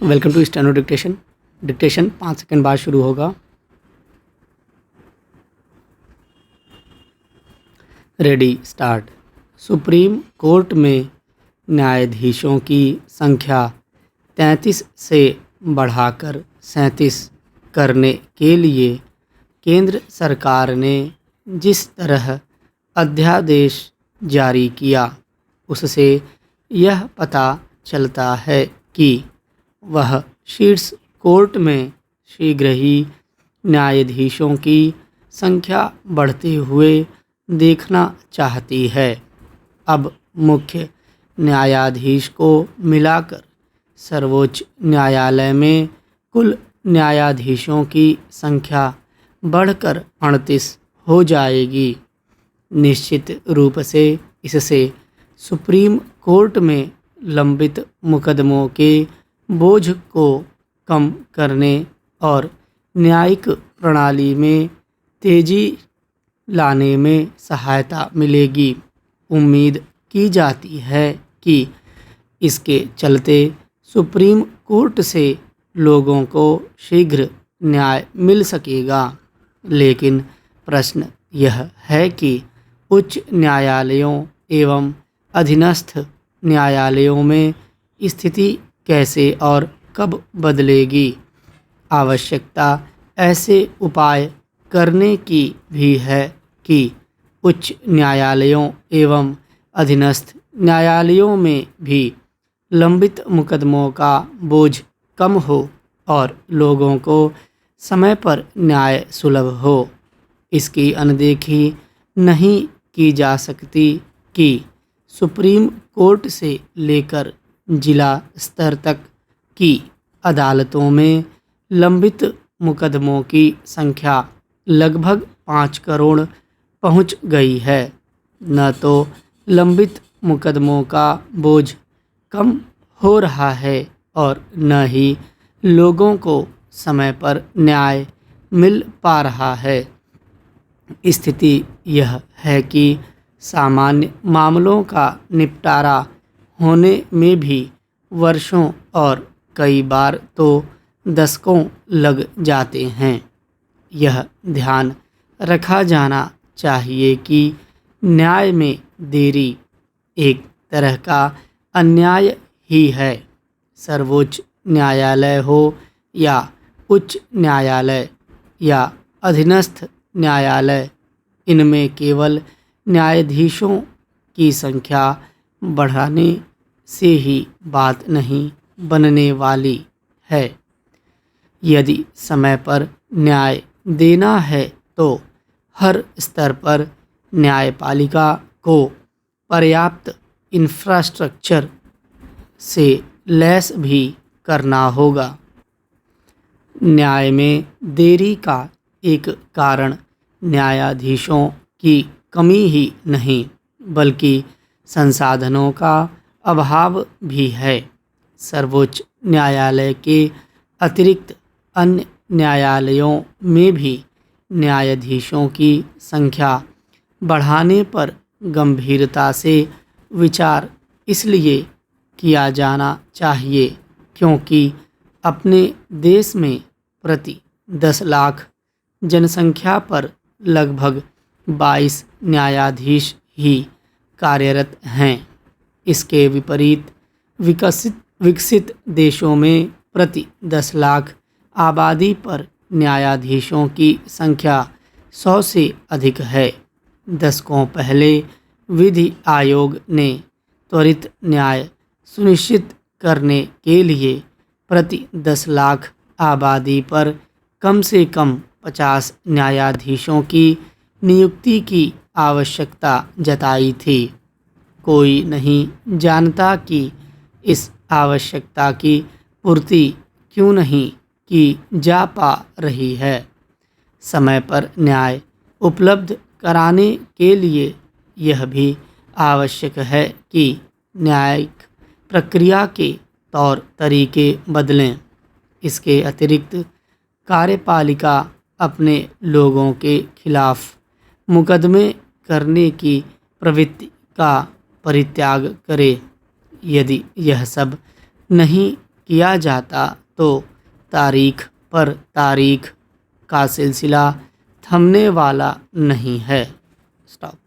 Welcome to steno dictation. Dictation 5 second बाद शुरू होगा। Ready start. सुप्रीम कोर्ट में न्यायाधीशों की संख्या 33 से बढ़ाकर 37 करने के लिए केंद्र सरकार ने जिस तरह अध्यादेश जारी किया, उससे यह पता चलता है कि वह शीर्ष कोर्ट में शीघ्र ही न्यायाधीशों की संख्या बढ़ते हुए देखना चाहती है। अब मुख्य न्यायाधीश को मिलाकर सर्वोच्च न्यायालय में कुल न्यायाधीशों की संख्या बढ़कर 38 हो जाएगी। निश्चित रूप से इससे सुप्रीम कोर्ट में लंबित मुकदमों के बोझ को कम करने और न्यायिक प्रणाली में तेजी लाने में सहायता मिलेगी। उम्मीद की जाती है कि इसके चलते सुप्रीम कोर्ट से लोगों को शीघ्र न्याय मिल सकेगा। लेकिन प्रश्न यह है कि उच्च न्यायालयों एवं अधीनस्थ न्यायालयों में स्थिति कैसे और कब बदलेगी। आवश्यकता ऐसे उपाय करने की भी है कि उच्च न्यायालयों एवं अधीनस्थ न्यायालयों में भी लंबित मुकदमों का बोझ कम हो और लोगों को समय पर न्याय सुलभ हो। इसकी अनदेखी नहीं की जा सकती कि सुप्रीम कोर्ट से लेकर जिला स्तर तक की अदालतों में लंबित मुकदमों की संख्या लगभग 5 करोड़ पहुंच गई है। न तो लंबित मुकदमों का बोझ कम हो रहा है और न ही लोगों को समय पर न्याय मिल पा रहा है। स्थिति यह है कि सामान्य मामलों का निपटारा होने में भी वर्षों और कई बार तो दशकों लग जाते हैं। यह ध्यान रखा जाना चाहिए कि न्याय में देरी एक तरह का अन्याय ही है। सर्वोच्च न्यायालय हो या उच्च न्यायालय या अधीनस्थ न्यायालय, इनमें केवल न्यायाधीशों की संख्या बढ़ाने से ही बात नहीं बनने वाली है। यदि समय पर न्याय देना है तो हर स्तर पर न्यायपालिका को पर्याप्त इंफ्रास्ट्रक्चर से लैस भी करना होगा। न्याय में देरी का एक कारण न्यायाधीशों की कमी ही नहीं बल्कि संसाधनों का अभाव भी है। सर्वोच्च न्यायालय के अतिरिक्त अन्य न्यायालयों में भी न्यायाधीशों की संख्या बढ़ाने पर गंभीरता से विचार इसलिए किया जाना चाहिए क्योंकि अपने देश में प्रति 10 लाख जनसंख्या पर लगभग 22 न्यायाधीश ही कार्यरत हैं। इसके विपरीत विकसित देशों में प्रति 10 लाख आबादी पर न्यायाधीशों की संख्या 100 से अधिक है। दशकों पहले विधि आयोग ने त्वरित न्याय सुनिश्चित करने के लिए प्रति 10 लाख आबादी पर कम से कम 50 न्यायाधीशों की नियुक्ति की आवश्यकता जताई थी। कोई नहीं जानता कि इस आवश्यकता की पूर्ति क्यों नहीं की जा पा रही है। समय पर न्याय उपलब्ध कराने के लिए यह भी आवश्यक है कि न्यायिक प्रक्रिया के तौर तरीके बदलें। इसके अतिरिक्त कार्यपालिका अपने लोगों के खिलाफ मुकदमे करने की प्रवृत्ति का परित्याग करे। यदि यह सब नहीं किया जाता तो तारीख पर तारीख का सिलसिला थमने वाला नहीं है। स्टॉप।